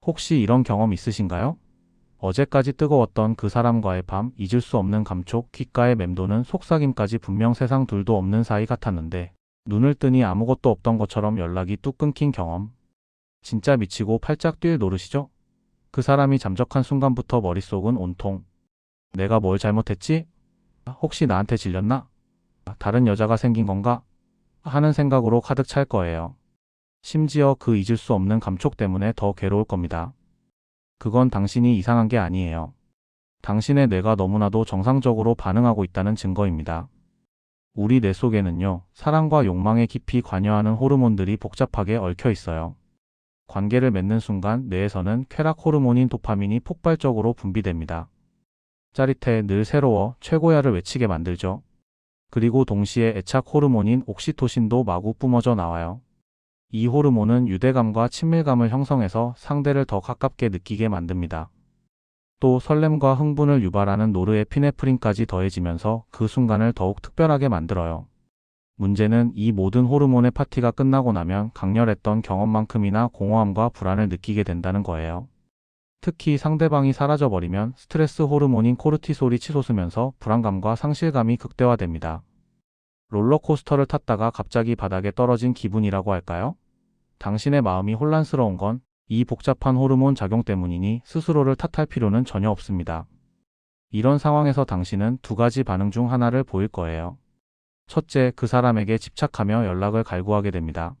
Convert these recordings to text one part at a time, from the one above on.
혹시 이런 경험 있으신가요? 어제까지 뜨거웠던 그 사람과의 밤, 잊을 수 없는 감촉, 귓가에 맴도는 속삭임까지 분명 세상 둘도 없는 사이 같았는데 눈을 뜨니 아무것도 없던 것처럼 연락이 뚝 끊긴 경험. 진짜 미치고 팔짝 뛸 노릇이죠? 그 사람이 잠적한 순간부터 머릿속은 온통 내가 뭘 잘못했지? 혹시 나한테 질렸나? 다른 여자가 생긴 건가? 하는 생각으로 가득 찰 거예요. 심지어 그 잊을 수 없는 감촉 때문에 더 괴로울 겁니다. 그건 당신이 이상한 게 아니에요. 당신의 뇌가 너무나도 정상적으로 반응하고 있다는 증거입니다. 우리 뇌 속에는요, 사랑과 욕망에 깊이 관여하는 호르몬들이 복잡하게 얽혀 있어요. 관계를 맺는 순간 뇌에서는 쾌락 호르몬인 도파민이 폭발적으로 분비됩니다. 짜릿해, 늘 새로워, 최고야를 외치게 만들죠. 그리고 동시에 애착 호르몬인 옥시토신도 마구 뿜어져 나와요. 이 호르몬은 유대감과 친밀감을 형성해서 상대를 더 가깝게 느끼게 만듭니다. 또 설렘과 흥분을 유발하는 노르에피네프린까지 더해지면서 그 순간을 더욱 특별하게 만들어요. 문제는 이 모든 호르몬의 파티가 끝나고 나면 강렬했던 경험만큼이나 공허함과 불안을 느끼게 된다는 거예요. 특히 상대방이 사라져버리면 스트레스 호르몬인 코르티솔이 치솟으면서 불안감과 상실감이 극대화됩니다. 롤러코스터를 탔다가 갑자기 바닥에 떨어진 기분이라고 할까요? 당신의 마음이 혼란스러운 건 이 복잡한 호르몬 작용 때문이니 스스로를 탓할 필요는 전혀 없습니다. 이런 상황에서 당신은 두 가지 반응 중 하나를 보일 거예요. 첫째, 그 사람에게 집착하며 연락을 갈구하게 됩니다.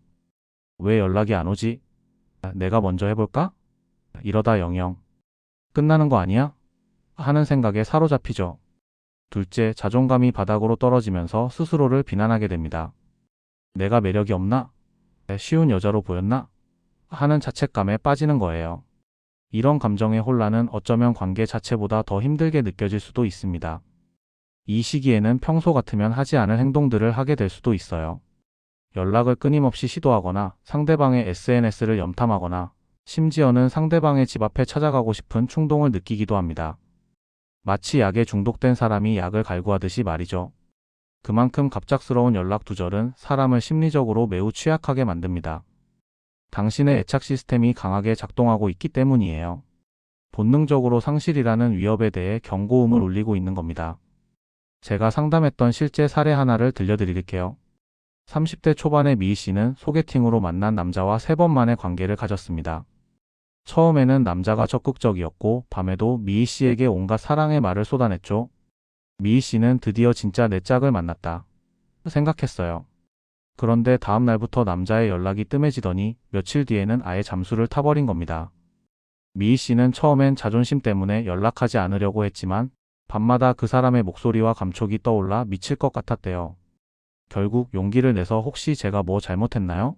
왜 연락이 안 오지? 내가 먼저 해볼까? 이러다 영영 끝나는 거 아니야? 하는 생각에 사로잡히죠. 둘째, 자존감이 바닥으로 떨어지면서 스스로를 비난하게 됩니다. 내가 매력이 없나? 쉬운 여자로 보였나? 하는 자책감에 빠지는 거예요. 이런 감정의 혼란은 어쩌면 관계 자체보다 더 힘들게 느껴질 수도 있습니다. 이 시기에는 평소 같으면 하지 않을 행동들을 하게 될 수도 있어요. 연락을 끊임없이 시도하거나 상대방의 SNS를 염탐하거나 심지어는 상대방의 집 앞에 찾아가고 싶은 충동을 느끼기도 합니다. 마치 약에 중독된 사람이 약을 갈구하듯이 말이죠. 그만큼 갑작스러운 연락 두절은 사람을 심리적으로 매우 취약하게 만듭니다. 당신의 애착 시스템이 강하게 작동하고 있기 때문이에요. 본능적으로 상실이라는 위협에 대해 경고음을 울리고 있는 겁니다. 제가 상담했던 실제 사례 하나를 들려드릴게요. 30대 초반의 미희 씨는 소개팅으로 만난 남자와 3번 만에 관계를 가졌습니다. 처음에는 남자가 적극적이었고 밤에도 미희 씨에게 온갖 사랑의 말을 쏟아냈죠. 미희 씨는 드디어 진짜 내 짝을 만났다 생각했어요. 그런데 다음 날부터 남자의 연락이 뜸해지더니 며칠 뒤에는 아예 잠수를 타버린 겁니다. 미희 씨는 처음엔 자존심 때문에 연락하지 않으려고 했지만 밤마다 그 사람의 목소리와 감촉이 떠올라 미칠 것 같았대요. 결국 용기를 내서 혹시 제가 뭐 잘못했나요?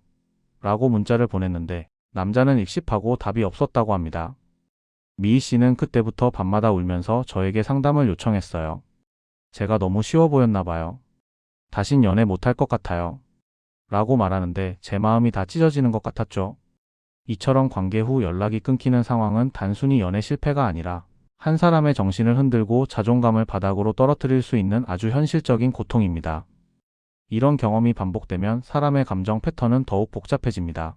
라고 문자를 보냈는데 남자는 익십하고 답이 없었다고 합니다. 미희 씨는 그때부터 밤마다 울면서 저에게 상담을 요청했어요. 제가 너무 쉬워 보였나 봐요. 다신 연애 못할 것 같아요. 라고 말하는데 제 마음이 다 찢어지는 것 같았죠. 이처럼 관계 후 연락이 끊기는 상황은 단순히 연애 실패가 아니라 한 사람의 정신을 흔들고 자존감을 바닥으로 떨어뜨릴 수 있는 아주 현실적인 고통입니다. 이런 경험이 반복되면 사람의 감정 패턴은 더욱 복잡해집니다.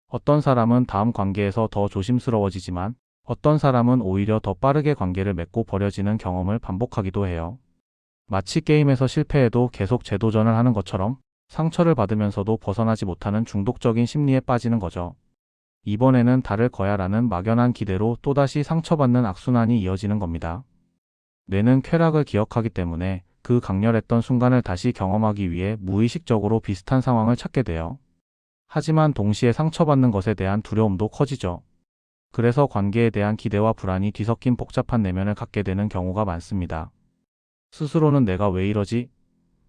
어떤 사람은 다음 관계에서 더 조심스러워지지만 어떤 사람은 오히려 더 빠르게 관계를 맺고 버려지는 경험을 반복하기도 해요. 마치 게임에서 실패해도 계속 재도전을 하는 것처럼 상처를 받으면서도 벗어나지 못하는 중독적인 심리에 빠지는 거죠. 이번에는 다를 거야라는 막연한 기대로 또다시 상처받는 악순환이 이어지는 겁니다. 뇌는 쾌락을 기억하기 때문에 그 강렬했던 순간을 다시 경험하기 위해 무의식적으로 비슷한 상황을 찾게 돼요. 하지만 동시에 상처받는 것에 대한 두려움도 커지죠. 그래서 관계에 대한 기대와 불안이 뒤섞인 복잡한 내면을 갖게 되는 경우가 많습니다. 스스로는 내가 왜 이러지?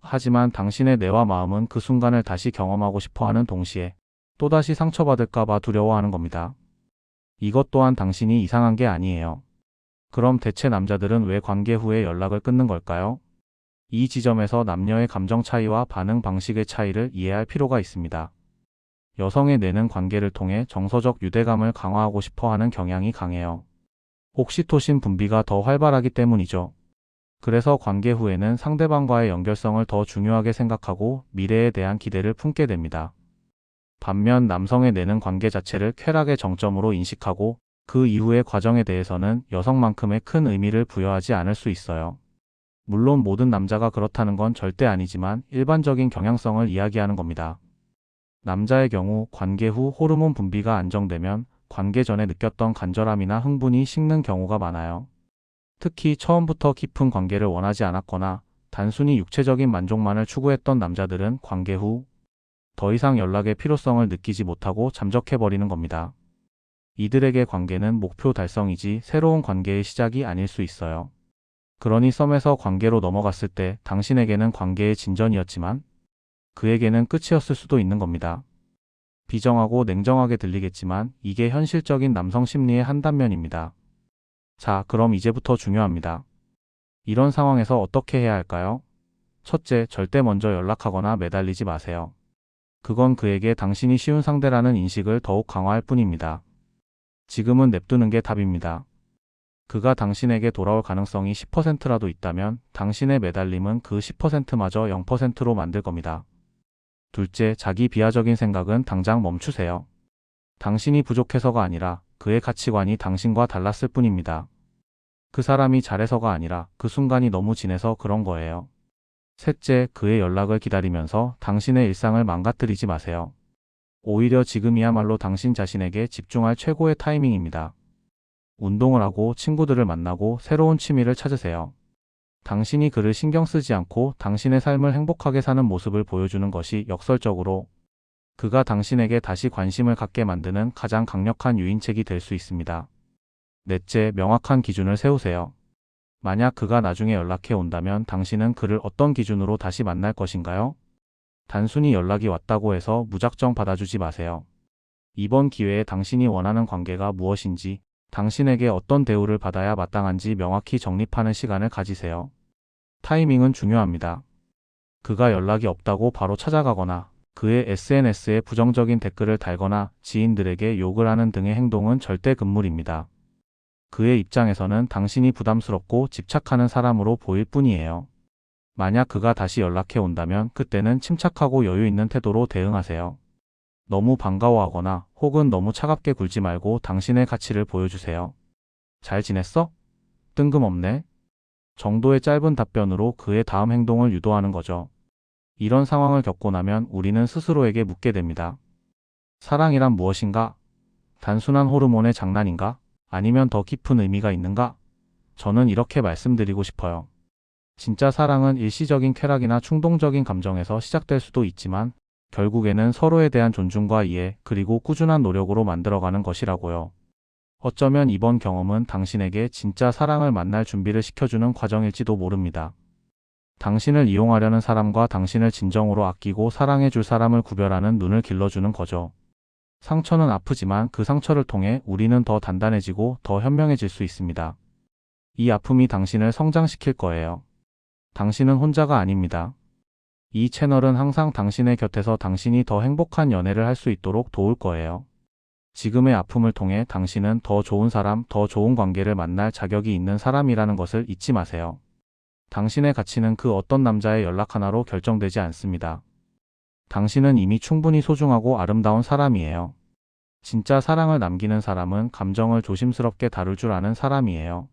하지만 당신의 뇌와 마음은 그 순간을 다시 경험하고 싶어 하는 동시에 또다시 상처받을까봐 두려워하는 겁니다. 이것 또한 당신이 이상한 게 아니에요. 그럼 대체 남자들은 왜 관계 후에 연락을 끊는 걸까요? 이 지점에서 남녀의 감정 차이와 반응 방식의 차이를 이해할 필요가 있습니다. 여성의 뇌는 관계를 통해 정서적 유대감을 강화하고 싶어 하는 경향이 강해요. 옥시토신 분비가 더 활발하기 때문이죠. 그래서 관계 후에는 상대방과의 연결성을 더 중요하게 생각하고 미래에 대한 기대를 품게 됩니다. 반면 남성의 내는 관계 자체를 쾌락의 정점으로 인식하고 그 이후의 과정에 대해서는 여성만큼의 큰 의미를 부여하지 않을 수 있어요. 물론 모든 남자가 그렇다는 건 절대 아니지만 일반적인 경향성을 이야기하는 겁니다. 남자의 경우 관계 후 호르몬 분비가 안정되면 관계 전에 느꼈던 간절함이나 흥분이 식는 경우가 많아요. 특히 처음부터 깊은 관계를 원하지 않았거나 단순히 육체적인 만족만을 추구했던 남자들은 관계 후 더 이상 연락의 필요성을 느끼지 못하고 잠적해버리는 겁니다. 이들에게 관계는 목표 달성이지 새로운 관계의 시작이 아닐 수 있어요. 그러니 썸에서 관계로 넘어갔을 때 당신에게는 관계의 진전이었지만 그에게는 끝이었을 수도 있는 겁니다. 비정하고 냉정하게 들리겠지만 이게 현실적인 남성 심리의 한 단면입니다. 자, 그럼 이제부터 중요합니다. 이런 상황에서 어떻게 해야 할까요? 첫째, 절대 먼저 연락하거나 매달리지 마세요. 그건 그에게 당신이 쉬운 상대라는 인식을 더욱 강화할 뿐입니다. 지금은 냅두는 게 답입니다. 그가 당신에게 돌아올 가능성이 10%라도 있다면 당신의 매달림은 그 10%마저 0%로 만들 겁니다. 둘째, 자기 비하적인 생각은 당장 멈추세요. 당신이 부족해서가 아니라 그의 가치관이 당신과 달랐을 뿐입니다. 그 사람이 잘해서가 아니라 그 순간이 너무 진해서 그런 거예요. 셋째, 그의 연락을 기다리면서 당신의 일상을 망가뜨리지 마세요. 오히려 지금이야말로 당신 자신에게 집중할 최고의 타이밍입니다. 운동을 하고 친구들을 만나고 새로운 취미를 찾으세요. 당신이 그를 신경 쓰지 않고 당신의 삶을 행복하게 사는 모습을 보여주는 것이 역설적으로 그가 당신에게 다시 관심을 갖게 만드는 가장 강력한 유인책이 될 수 있습니다. 넷째, 명확한 기준을 세우세요. 만약 그가 나중에 연락해 온다면 당신은 그를 어떤 기준으로 다시 만날 것인가요? 단순히 연락이 왔다고 해서 무작정 받아주지 마세요. 이번 기회에 당신이 원하는 관계가 무엇인지, 당신에게 어떤 대우를 받아야 마땅한지 명확히 정립하는 시간을 가지세요. 타이밍은 중요합니다. 그가 연락이 없다고 바로 찾아가거나 그의 SNS에 부정적인 댓글을 달거나 지인들에게 욕을 하는 등의 행동은 절대 금물입니다. 그의 입장에서는 당신이 부담스럽고 집착하는 사람으로 보일 뿐이에요. 만약 그가 다시 연락해 온다면 그때는 침착하고 여유 있는 태도로 대응하세요. 너무 반가워하거나 혹은 너무 차갑게 굴지 말고 당신의 가치를 보여주세요. 잘 지냈어? 뜬금없네. 정도의 짧은 답변으로 그의 다음 행동을 유도하는 거죠. 이런 상황을 겪고 나면 우리는 스스로에게 묻게 됩니다. 사랑이란 무엇인가? 단순한 호르몬의 장난인가? 아니면 더 깊은 의미가 있는가? 저는 이렇게 말씀드리고 싶어요. 진짜 사랑은 일시적인 쾌락이나 충동적인 감정에서 시작될 수도 있지만 결국에는 서로에 대한 존중과 이해 그리고 꾸준한 노력으로 만들어가는 것이라고요. 어쩌면 이번 경험은 당신에게 진짜 사랑을 만날 준비를 시켜주는 과정일지도 모릅니다. 당신을 이용하려는 사람과 당신을 진정으로 아끼고 사랑해줄 사람을 구별하는 눈을 길러주는 거죠. 상처는 아프지만 그 상처를 통해 우리는 더 단단해지고 더 현명해질 수 있습니다. 이 아픔이 당신을 성장시킬 거예요. 당신은 혼자가 아닙니다. 이 채널은 항상 당신의 곁에서 당신이 더 행복한 연애를 할 수 있도록 도울 거예요. 지금의 아픔을 통해 당신은 더 좋은 사람, 더 좋은 관계를 만날 자격이 있는 사람이라는 것을 잊지 마세요. 당신의 가치는 그 어떤 남자의 연락 하나로 결정되지 않습니다. 당신은 이미 충분히 소중하고 아름다운 사람이에요. 진짜 사랑을 남기는 사람은 감정을 조심스럽게 다룰 줄 아는 사람이에요.